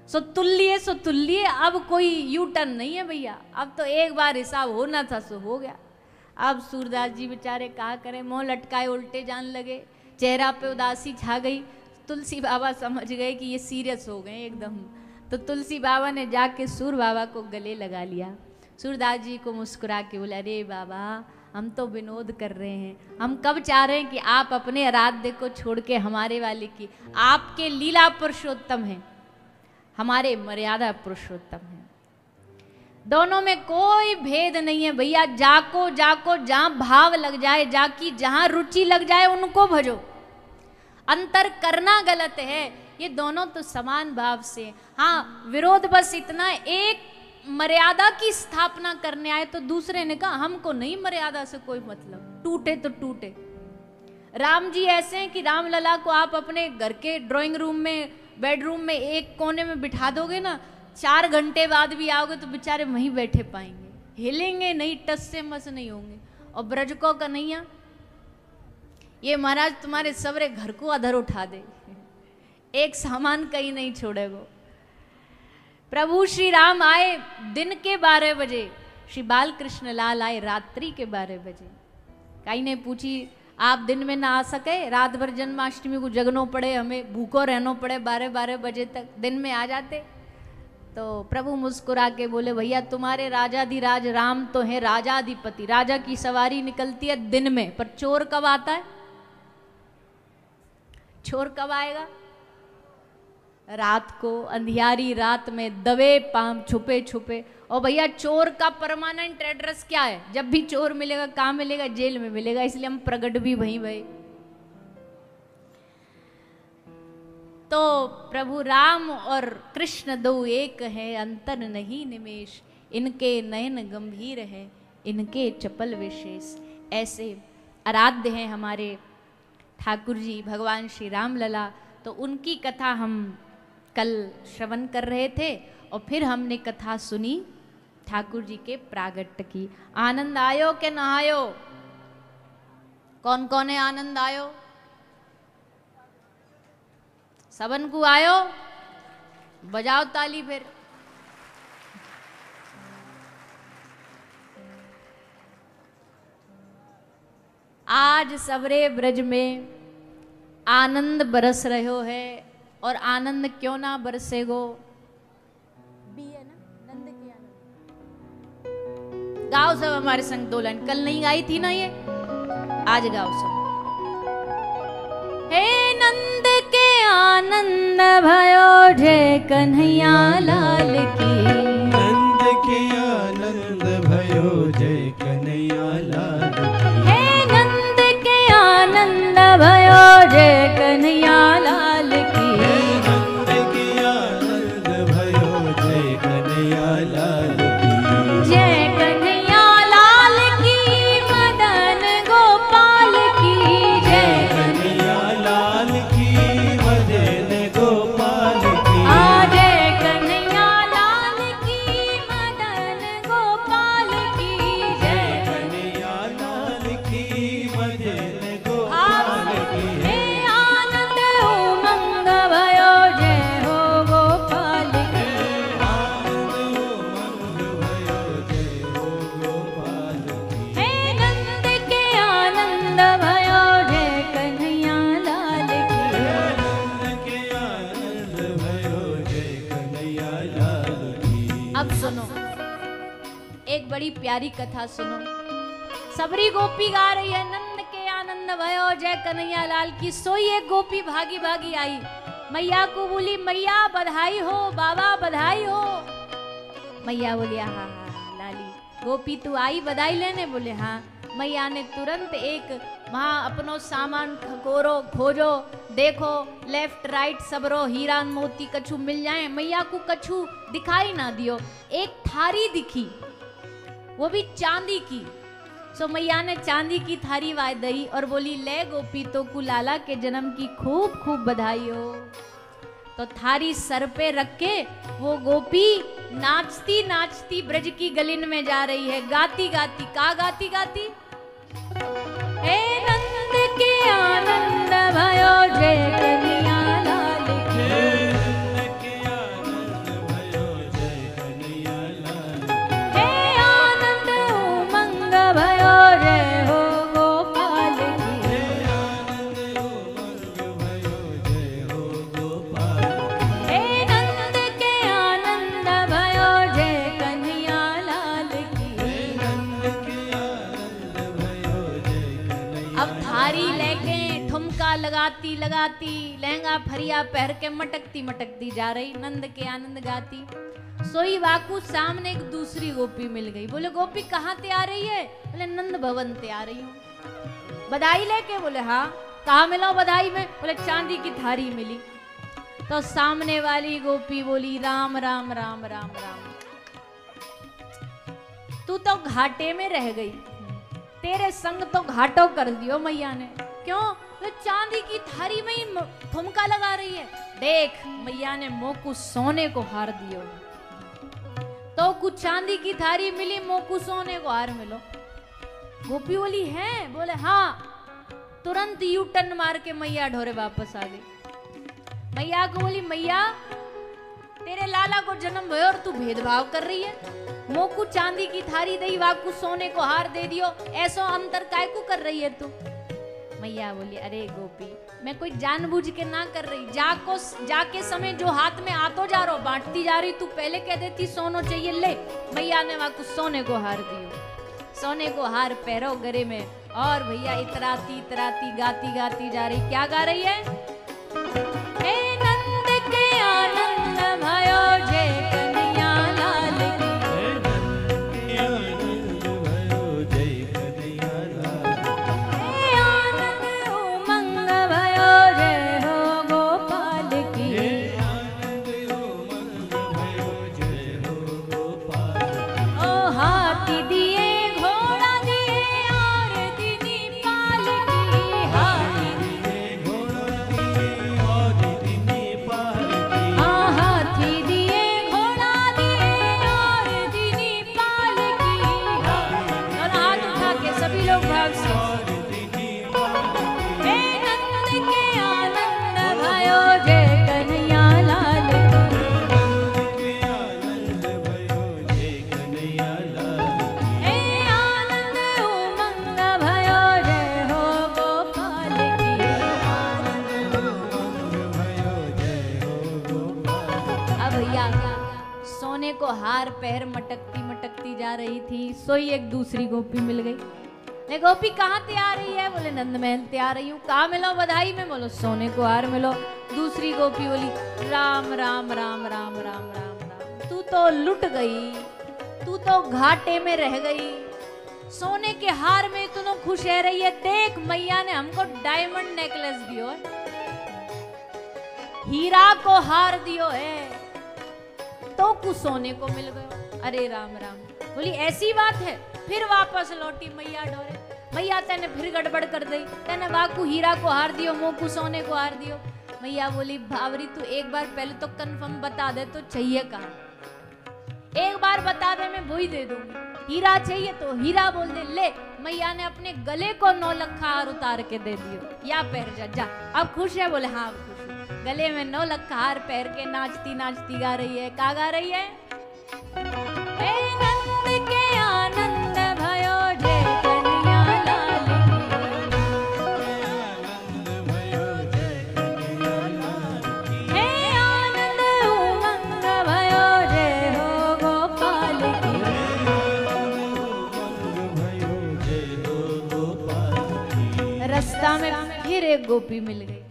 सो तुल्य, अब कोई यू टर्न नहीं है भैया। अब तो एक बार हिसाब होना था सो हो गया। अब सूरदास जी बेचारे कहा करें, मुंह लटकाए उल्टे जान लगे, चेहरा पे उदासी छा गई। तुलसी बाबा समझ गए कि ये सीरियस हो गए एकदम। तो तुलसी बाबा ने जाके सूर बाबा को गले लगा लिया। सूरदास जी को मुस्कुरा के बोले, अरे बाबा हम तो विनोद कर रहे हैं, हम कब चाह रहे हैं कि आप अपने आराध्य को छोड़ के हमारे वाले की, आपके लीला पुरुषोत्तम हैं, हमारे मर्यादा पुरुषोत्तम हैं। दोनों में कोई भेद नहीं है भैया। जाको जाको जहां भाव लग जाए, जाकी जहां रुचि लग जाए उनको भजो। अंतर करना गलत है, ये दोनों तो समान भाव से। हाँ विरोध बस इतना, एक मर्यादा की स्थापना करने आए तो दूसरे ने कहा हमको नहीं मर्यादा से कोई मतलब, टूटे तो टूटे। राम जी ऐसे हैं कि राम लला को आप अपने घर के ड्राइंग रूम में, बेडरूम में एक कोने में बिठा दोगे ना, 4 घंटे बाद भी आओगे तो बेचारे वहीं बैठे पाएंगे, हिलेंगे नहीं, टस से मस नहीं होंगे। और ब्रजको का नैया, ये महाराज तुम्हारे सवरे घर को अधर उठा दे, एक सामान कहीं नहीं छोड़ेगो। प्रभु श्री राम आए दिन के 12 बजे, श्री बाल कृष्ण लाल आए रात्रि के 12 बजे। कहीं ने पूछी आप दिन में ना आ सके, रात भर जन्माष्टमी को जगनो पड़े, हमें भूखो रहना पड़े 12 बजे तक, दिन में आ जाते। तो प्रभु मुस्कुरा के बोले, भैया तुम्हारे राजाधिराज राम तो है राजाधिपति, राजा की सवारी निकलती है दिन में, पर चोर कब आता है? चोर कब आएगा? रात को, अंधियारी रात में, दबे पाम, छुपे छुपे। और भैया चोर का परमानेंट एड्रेस क्या है? जब भी चोर मिलेगा कहाँ मिलेगा? जेल में मिलेगा, इसलिए हम प्रगट भी वहीं भई। तो प्रभु राम और कृष्ण दो एक है, अंतर नहीं निमेश, इनके नयन गंभीर है, इनके चपल विशेष। ऐसे आराध्य हैं हमारे ठाकुर जी भगवान श्री राम लला। तो उनकी कथा हम कल श्रवण कर रहे थे और फिर हमने कथा सुनी ठाकुर जी के प्रागट्य की। आनंद आयो के न आयो? कौन कौन है आनंद आयो? सबन को आयो? बजाओ ताली फिर। आज सवरे ब्रज में आनंद बरस रहो है, और आनंद क्यों ना बरसेगो? भी है ना नंद के आनंद। गाओ सब हमारे संग 2 लाइन, कल नहीं गाई थी ना ये, आज गाओ सब। हे नंद के आनंद भयो जय कन्हैया लाल की, नंद के आनंद भयो जय कन्हैया लाल की, हे नंद के आनंद भयो जय कन्हैया लाल की, नंद के आनंद भयो जय कन्हैया लाल की, जय कन्हैया लाल की, मदन गोपाल की, जय कन्हैया लाल की, मदन गोपाल की, जय कन्हैया लाल की, मदन गोपाल की, जय कन्हैया लाल की, मदन गोपाल की, हे आनंद उमंग भयो जय हो गोपाल की, आनंद उमंग भयो जय हो गोपाल की, हे नंद के आनंद भयो जय कन्हैया लाल की। नंद के आनंद भयो जय कन्हैया लाल की। अब सुनो, एक बड़ी प्यारी कथा सुनो। सबरी गोपी गा रही है नंद के आनंद भयो जय कन्हैया लाल की। सोई एक गोपी भागी भागी आई, मैया को बोली, मैया बधाई हो, बाबा बधाई हो। मैया बोली हाँ हाँ लाली, गोपी तू आई बधाई लेने? बोले हाँ। मैया ने तुरंत एक वहाँ अपनो सामान खकोरो, खोजो, देखो लेफ्ट राइट सबरो हीरा मोती कछु मिल जाए। मैया को कछु दिखाई ना दियो, एक थारी दिखी, वो भी चांदी की। सो मैया ने चांदी की थारी वाय दई और बोली, ले गोपी तो कुलाला के जन्म की खूब खूब बधाई हो। तो थारी सर पे रख के वो गोपी नाचती नाचती ब्रज की गलिन में जा रही है, गाती गाती। का गाती गाती? हे नंद के आनंद भयो जय कन्हैया लाल की, नंद के आनंद लगाती लगाती लहंगा फरिया पहन के मटकती मटकती जा रही, नंद के आनंद गाती। सोई वाकू सामने एक दूसरी गोपी मिल गई। बोले गोपी कहाँ ते आ रही है? बोले नंद भवन ते आ रही हूँ। बधाई लेके? बोले हाँ। कहाँ मिला बधाई में? बोले चांदी की थारी मिली। तो सामने वाली गोपी बोली राम राम राम राम राम, तू तो घाटे में रह गई, तेरे संग तो घाटो कर दियो मैया ने। क्यों? तो चांदी की थारी में ही ठुमका लगा रही है। देख मैया ने मोकू सोने को हार दियो, तो कुछ चांदी की थारी मिली, मोकू सोने को हार मिलो। गोपी बोली है? बोले हाँ। तुरंत यू टर्न मार के मैया ढोरे वापस आ गई। मैया को बोली मैया तेरे लाला को जन्म भयो और तू भेदभाव कर रही है, मोकू चांदी की थारी दई वाकू सोने को हार दे दियो, ऐसो अंतर काय को कर रही है तू? मैया बोली अरे गोपी मैं कोई जानबूझ के ना कर रही, जाके समय जो हाथ में आतो जा रहा बांटती जा रही, तू पहले कह देती सोनो चाहिए ले। मैया ने वाकू सोने को हार दियो, सोने को हार पैरो गरे में, और भैया इतराती इतराती गाती गाती जा रही। क्या गा रही है? हे नंद के आनंद भयो जय कन्हैया लाल की, हे नंद के आनंद भयो जय कन्हैया लाल की, हे आनंद उमंग भयो जय हो गोपाल की, हे आनंद उमंग भयो जय हो गोपाल की। ओ हाथी दिए घोड़ा दिए और दिनी पाल की, हाथी दिए घोड़ा दिए और दिनी पाल की, हाँ हाथी दिए घोड़ा दिए और दिनी पाल की। और हाथ उठा के सभी लोग भाव से और दिनी पाल की, हे नंद के आनंद भयो जय कन्हैया लाल की, नंद के आनंद भयो जय कन्हैया लाल की, हे आनंद उमंग भयो जय हो गोपाल की। आनंद उमंग भयो जय हो गोपाल की। अब भैया सोने को हार पैर मटकती मटकती जा रही थी, सोई एक दूसरी गोपी मिल गई। ले गोपी कहाँ ते आ रही है? बोले नंद महल ते आ रही हूँ। कहाँ मिलो बधाई में? बोलो सोने को हार मिलो। दूसरी गोपी बोली राम राम राम राम राम राम राम, तू तो लुट गई, तू तो घाटे में रह गई, सोने के हार में तू खुश रह रही है। देख मैया ने हमको डायमंड नेकलेस दियो है, हीरा को हार दियो है, तो कुछ सोने को मिल गयो। अरे राम राम। बोली ऐसी बात है? फिर वापस लौटी मैया डोरे। मैया तेने फिर गड़बड़ कर दी, तेने वाकू हीरा को हार दियो, मोकू सोने को हार दियो। मैया बोली भावरी तू एक बार पहले तो कंफर्म बता दे तो चाहिए कहाँ? एक बार बता दे मैं वही दे दूंगी। हीरा चाहिए तो हीरा बोल दे, ले। मैया ने अपने गले को 9 लखा हार उतार के दे दियो, या पहन जा जा। अब खुश है? बोले हाँ अब खुश हूँ। गले में 9 लखा हार पहन के नाचती नाचती गा रही है। का गा रही है? हे नंद के आनंद भयो जय कन्हैया लाल की, आनंद भयो जय कन्हैया लाल की, हे आनंद उमंग भयो जय हो गोपाल की। आनंद उमंग भयो जय हो गोपाल की। रास्ता में फिर एक गोपी मिल गई।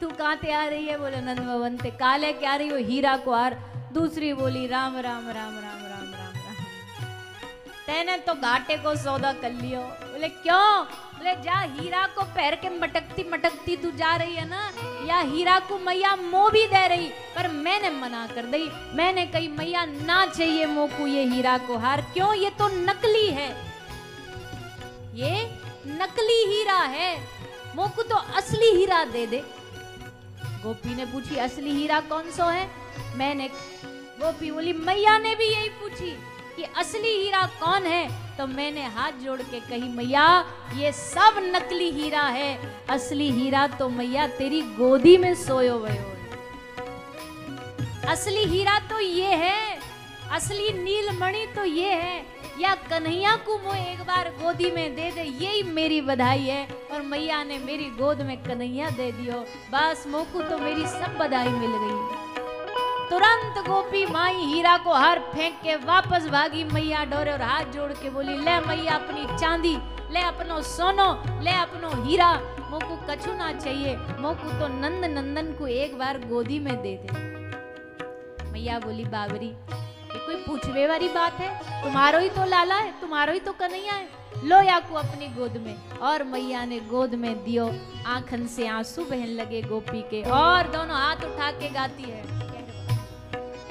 तू कहाँ ते आ रही है? बोले नंद भवन ते। काले क्या रही हो? हीरा को हार। दूसरी बोली राम राम राम राम राम राम राम, तेने तो घाटे को सौदा कर लियो। बोले क्यों? बोले जा हीरा को पैर के मटकती मटकती तू जा रही है ना, या हीरा को मैया मोह भी दे रही, पर मैंने मना कर दी। मैंने कही मैया ना चाहिए मोकू ये हीरा को हार। क्यों? ये तो नकली है, ये नकली हीरा है, मोकू तो असली हीरा दे दे। गोपी ने पूछी असली हीरा कौन सो है? मैंने गोपी बोली मैया ने भी यही पूछी कि असली हीरा कौन है, तो मैंने हाथ जोड़ के कही मैया ये सब नकली हीरा है, असली हीरा तो मैया तेरी गोदी में सोयो भयो है। असली हीरा तो ये है, असली नीलमणि तो ये है, या कन्हैया को वो एक बार गोदी में दे दे, यही मेरी बधाई है। और मैया ने मेरी गोद में कन्हैया दे दियो, बस मोकू तो मेरी सब बधाई मिल गई। तुरंत गोपी माई हीरा को हार फेंक के वापस भागी मैया डोरे और हाथ जोड़ के बोली, ले मैया अपनी चांदी, ले अपनो सोनो, ले अपनो हीरा, मोको कछु ना चाहिए, मोको तो नंद नंदन को एक बार गोदी में दे दे। मैया बोली, बाबरी ये कोई पूछवे वाली बात है? तुम्हारो ही तो लाला है, तुम्हारो ही तो कन्हैया है, लो या को अपनी गोद में। और मैया ने गोद में दियो, आंखन से आंसू बहन लगे गोपी के, और दोनों हाथ उठा के गाती है,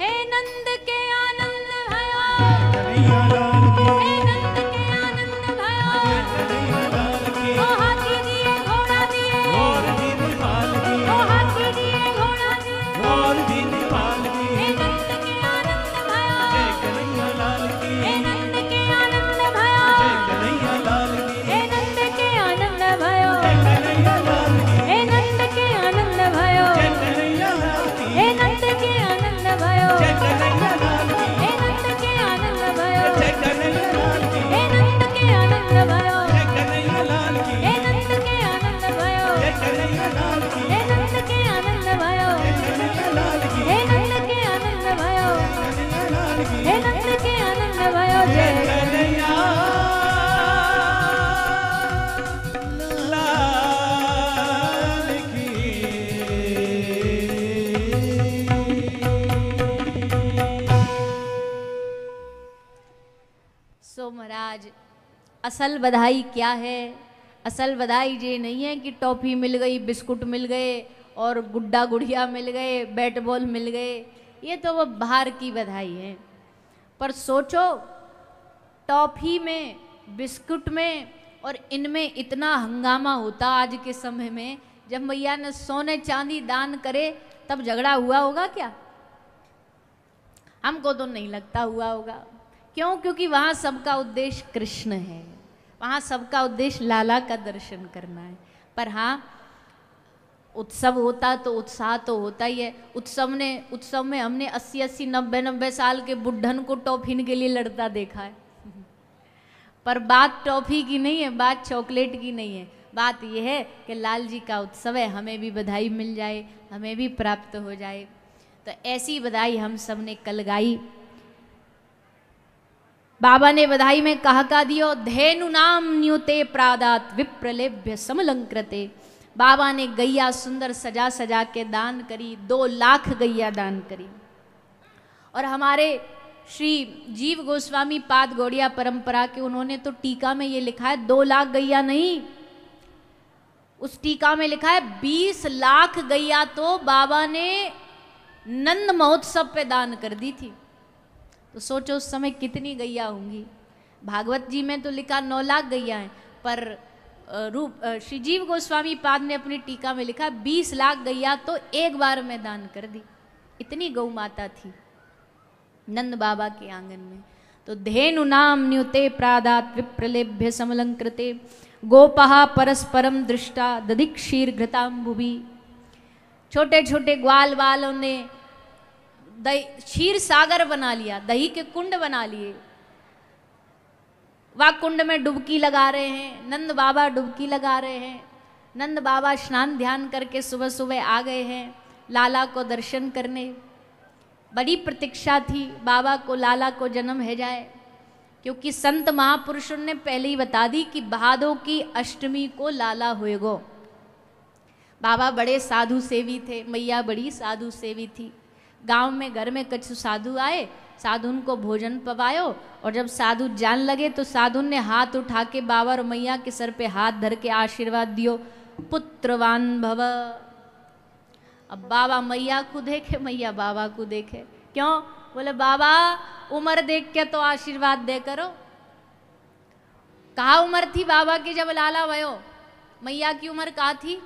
हे नंद के आनंद भयो, कन्हैया लाल की, हे नंद के आनंद भयो, कन्हैया लाल की, ओ हाथी दिए घोड़ा दिए, और दिन पाल की, ओ हाथी दिए घोड़ा दिए, और दिन पाल की, हे नंद के आनंद भयो, जय कन्हैया लाल की, हे नंद के आनंद भयो, जय कन्हैया लाल की, हे नंद के आनंद भयो, जय कन्हैया लाल की, हे नंद के आनंद भयो, जय कन्हैया लाल की, हे नंद के आनंद भयो, जय कन्हैया लाल की, हे नंद के आनंद भयो, जय कन्हैया लाल की, हे नंद के आनंद भयो, जय कन्हैया लाल की, हे नंद के आनंद भयो, जय कन्हैया लाल की, हे नंद के आनंद भयो, कन्हैया लाल की, हे नंद के आनंद भयो, कन्हैया लाल की, हे नंद के आनंद भयो, जय जय कन्हैया लाल की। सो महाराज, असल बधाई क्या है? असल बधाई ये नहीं है कि टॉफी मिल गई, बिस्कुट मिल गए और गुड्डा गुड़िया मिल गए, बैट बॉल मिल गए, ये तो वो बाहर की बधाई है। पर सोचो, टॉफी में, बिस्कुट में और इनमें इतना हंगामा होता आज के समय में, जब मैया ने सोने चांदी दान करे तब झगड़ा हुआ होगा क्या? हमको तो नहीं लगता हुआ होगा। क्यों? क्योंकि वहाँ सबका उद्देश्य कृष्ण है, वहाँ सबका उद्देश्य लाला का दर्शन करना है। पर हाँ, उत्सव होता तो उत्साह तो होता ही है। उत्सव में हमने 80-80, 90-90 साल के बुढ़न को टॉफिन के लिए लड़ता देखा है। पर बात टॉफी की नहीं है, बात चॉकलेट की नहीं है, बात यह है कि लाल जी का उत्सव है, हमें भी बधाई मिल जाए, हमें भी प्राप्त हो जाए। तो ऐसी बधाई हम सब ने कल गाई। बाबा ने बधाई में कहा दियो, धेनु नाम न्यूते प्रादात विप्रलेभ्य समलंकृते। बाबा ने गैया सुंदर सजा सजा के दान करी, 2 लाख गैया दान करी। और हमारे श्री जीव गोस्वामी पाद गौड़िया परंपरा के, उन्होंने तो टीका में ये लिखा है 2 लाख गैया नहीं, उस टीका में लिखा है 20 लाख गैया तो बाबा ने नंद महोत्सव पे दान कर दी थी। तो सोचो उस समय कितनी गैया होंगी। भागवत जी में तो लिखा 9 लाख गैया हैं, पर श्री जीव गोस्वामी पाद ने अपनी टीका में लिखा 20 लाख गैया तो एक बार में दान कर दी। इतनी गौ माता थी नंद बाबा के आंगन में। तो धेनु नाम न्यूते प्रादात विप्रलेभ्य समलंकृते, गोपहा परस्परम दृष्टा दधिक्षीर घृताम्बुभि। छोटे छोटे ग्वाल वालों ने दही क्षीर सागर बना लिया, दही के कुंड बना लिए, वह कुंड में डुबकी लगा रहे हैं, नंद बाबा डुबकी लगा रहे हैं। नंद बाबा स्नान ध्यान करके सुबह सुबह आ गए हैं लाला को दर्शन करने। बड़ी प्रतीक्षा थी बाबा को, लाला को जन्म है जाए, क्योंकि संत महापुरुषों ने पहले ही बता दी कि भादों की अष्टमी को लाला होएगो। बाबा बड़े साधु सेवी थे, मैया बड़ी साधु सेवी थी। गांव में घर में कुछ साधु आए, साधु उनको भोजन पवायो, और जब साधु जान लगे तो साधु ने हाथ उठा के बाबा और मैया के सर पे हाथ धर के आशीर्वाद दियो, पुत्रवान भव। अब बाबा मैया को देखे, मैया बाबा को देखे। क्यों? बोले बाबा उम्र देख के तो आशीर्वाद दे करो। कहा उम्र थी बाबा की जब लाला भयो? मैया की उम्र कहा थी?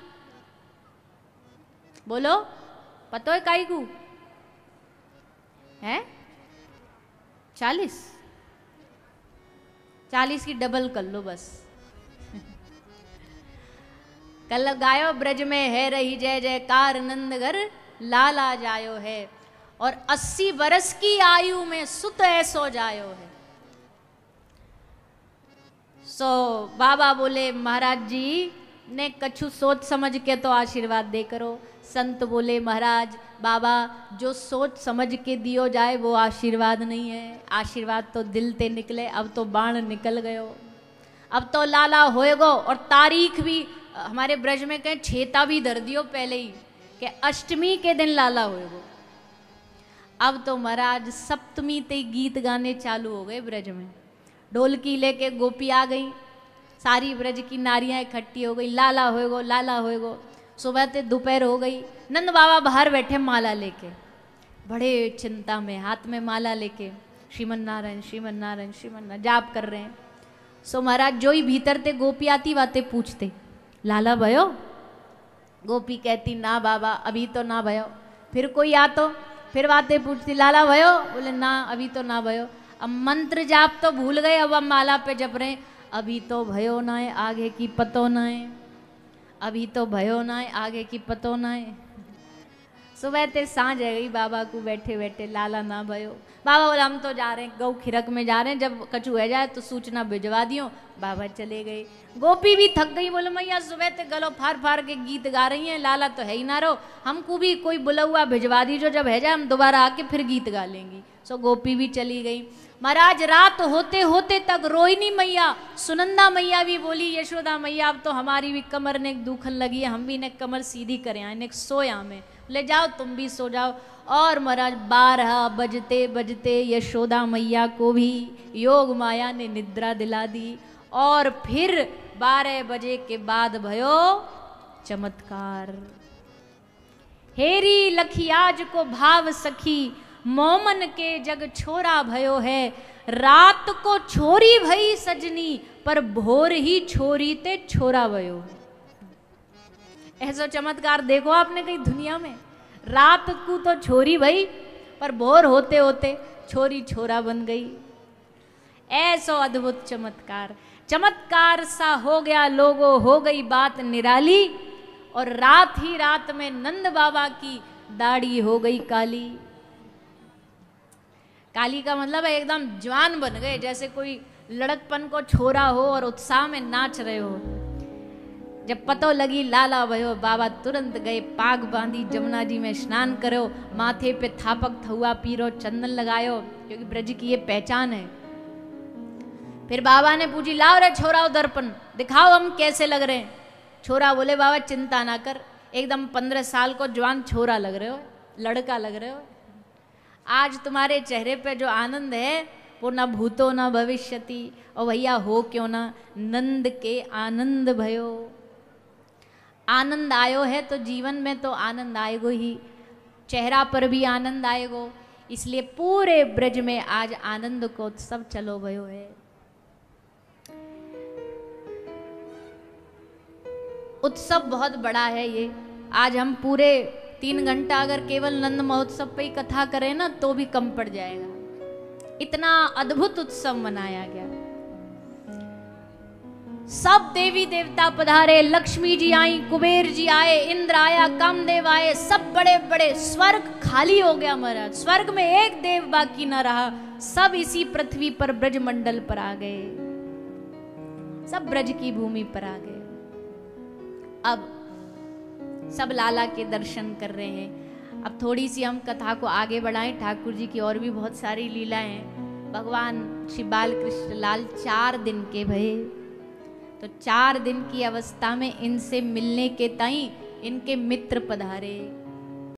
बोलो, पतो है काई को है? 40 की डबल कर लो बस। कल गायो ब्रज में है रही जय जयकार, नंदघर लाला जायो है, और 80 वर्ष की आयु में सुत ऐसो जायो है। सो बाबा बोले महाराज जी ने कछु सोच समझ के तो आशीर्वाद दे करो। संत बोले महाराज बाबा जो सोच समझ के दियो जाए वो आशीर्वाद नहीं है, आशीर्वाद तो दिल ते निकले, अब तो बाण निकल गयो, अब तो लाला होएगो। और तारीख भी हमारे ब्रज में कहें छेता भी धर दियो पहले ही कि अष्टमी के दिन लाला होएगो। अब तो महाराज सप्तमी ते गीत गाने चालू हो गए ब्रज में, ढोलकी लेके गोपी आ गई, सारी ब्रज की नारियां इकट्ठी हो गई, लाला होएगो लाला होएगो। सुबह ते दोपहर हो गई, नंद बाबा बाहर बैठे माला लेके, बड़े चिंता में, हाथ में माला लेके श्रीमन नारायण श्रीमन नारायण श्रीमन नारायण जाप कर रहे हैं। सो महाराज जो ही भीतर ते गोपी आती बातें पूछते, लाला भयो? गोपी कहती ना बाबा अभी तो ना भयो। फिर कोई आ तो फिर बातें पूछती, लाला भयो? बोले ना अभी तो ना भयो। अब मंत्र जाप तो भूल गए, अब हम माला पे जप रहे, अभी तो भयो ना है आगे की पतो ना है, अभी तो भयो ना है आगे की पतो ना है। सुबह ते सांझ है गई, बाबा को बैठे बैठे लाला ना भयो। बाबा बोला हम तो जा रहे हैं, गौ खिरक में जा रहे हैं, जब कछु है जाए तो सूचना भिजवा दियो। बाबा चले गए, गोपी भी थक गई, बोले मैया सुबह ते गलो फाड़ फाड़ के गीत गा रही हैं, लाला तो है ही ना रो, हमको भी कोई बुला हुआ भिजवा दीजिए, जब है जाए हम दोबारा आके फिर गीत गा लेंगी। सो गोपी भी चली गई। महाराज रात होते होते तक रोहिणी मैया, सुनंदा मैया भी बोली यशोदा मैया अब तो हमारी भी कमर ने दुखन लगी है, हम भी ने कमर सीधी करें आए ने सोया में, ले जाओ तुम भी सो जाओ। और महाराज 12 बजते बजते यशोदा मैया को भी योग माया ने निद्रा दिला दी। और फिर 12 बजे के बाद भयो चमत्कार। हेरी लखियाज को भाव सखी, मोमन के जग छोरा भयो है, रात को छोरी भई सजनी, पर भोर ही छोरी ते छोरा भयो है। ऐसा चमत्कार देखो आपने कहीं दुनिया में, रात को तो छोरी भई पर भोर होते होते छोरी छोरा बन गई। ऐसो अद्भुत चमत्कार, चमत्कार सा हो गया लोगों, हो गई बात निराली। और रात ही रात में नंद बाबा की दाढ़ी हो गई काली। काली का मतलब है एकदम जवान बन गए, जैसे कोई लड़कपन को छोरा हो और उत्साह में नाच रहे हो। जब पतो लगी लाला भयो, बाबा तुरंत गए, पाग बांधी, जमुना जी में स्नान करो, माथे पे थापक थुआ पीरो, चंदन लगायो, क्योंकि ब्रज की ये पहचान है। फिर बाबा ने पूछी लाओ रे छोरा दर्पण दिखाओ हम कैसे लग रहे हैं। छोरा बोले बाबा चिंता ना कर, एकदम 15 साल को जवान छोरा लग रहे हो, लड़का लग रहे हो। आज तुम्हारे चेहरे पे जो आनंद है वो ना भूतो ना भविष्यति, और भैया हो क्यों ना, नंद के आनंद भयो। आनंद आयो है तो जीवन में तो आनंद आएगो ही, चेहरा पर भी आनंद आएगो। इसलिए पूरे ब्रज में आज आनंद को उत्सव चलो भयो है। उत्सव बहुत बड़ा है ये। आज हम पूरे 3 घंटा अगर केवल नंद महोत्सव पे ही कथा करें ना तो भी कम पड़ जाएगा, इतना अद्भुत उत्सव मनाया गया। सब देवी देवता पधारे, लक्ष्मी जी आई, कुबेर जी आए, इंद्र आया, कामदेव आए, सब बड़े बड़े, स्वर्ग खाली हो गया महाराज, स्वर्ग में एक देव बाकी न रहा, सब इसी पृथ्वी पर ब्रज मंडल पर आ गए, सब ब्रज की भूमि पर आ गए। अब सब लाला के दर्शन कर रहे हैं। अब थोड़ी सी हम कथा को आगे बढ़ाएं, ठाकुर जी की और भी बहुत सारी लीलाएं हैं। भगवान श्री बाल कृष्ण लाल 4 दिन के भये, तो 4 दिन की अवस्था में इनसे मिलने के ताई इनके मित्र पधारे।